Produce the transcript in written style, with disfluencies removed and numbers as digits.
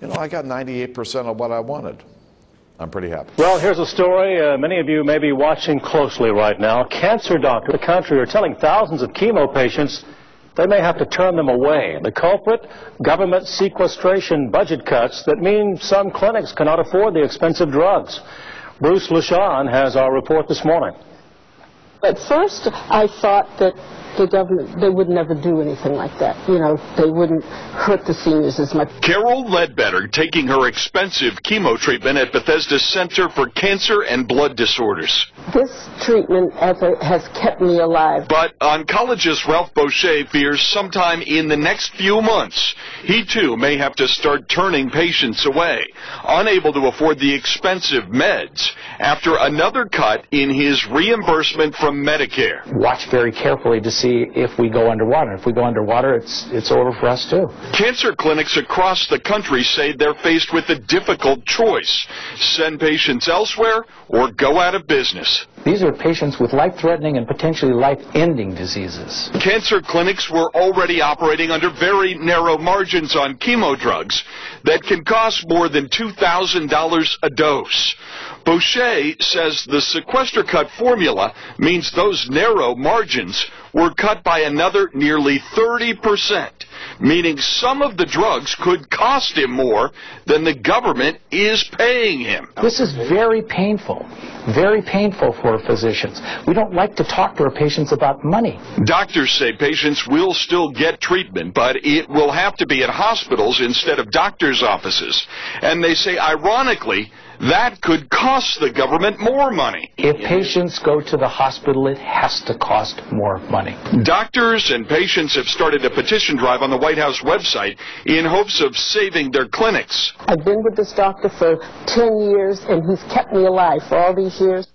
You know, I got 98% of what I wanted. I'm pretty happy. Well, here's a story many of you may be watching closely right now. Cancer doctors in the country are telling thousands of chemo patients they may have to turn them away. The culprit, government sequestration budget cuts that mean some clinics cannot afford the expensive drugs. Bruce LaShawn has our report this morning. At first, I thought that the government, they would never do anything like that. You know, they wouldn't hurt the seniors as much. Carol Ledbetter taking her expensive chemo treatment at Bethesda Center for Cancer and Blood Disorders. This treatment has kept me alive. But oncologist Ralph Boucher fears sometime in the next few months, he too may have to start turning patients away, unable to afford the expensive meds after another cut in his reimbursement from Medicare. Watch very carefully to see if we go underwater. If we go underwater, it's over for us too. Cancer clinics across the country say they're faced with a difficult choice: send patients elsewhere or go out of business. These are patients with life-threatening and potentially life-ending diseases. Cancer clinics were already operating under very narrow margins on chemo drugs that can cost more than $2,000 a dose. Boucher says the sequester cut formula means those narrow margins were cut by another nearly 30%, meaning some of the drugs could cost him more than the government is paying him. This is very painful for physicians. We don't like to talk to our patients about money. Doctors say patients will still get treatment, but it will have to be at hospitals instead of doctors' offices. And they say, ironically, that could cost the government more money. If patients go to the hospital, it has to cost more money. Doctors and patients have started a petition drive on the White House website in hopes of saving their clinics. I've been with this doctor for 10 years, and he's kept me alive for all these years.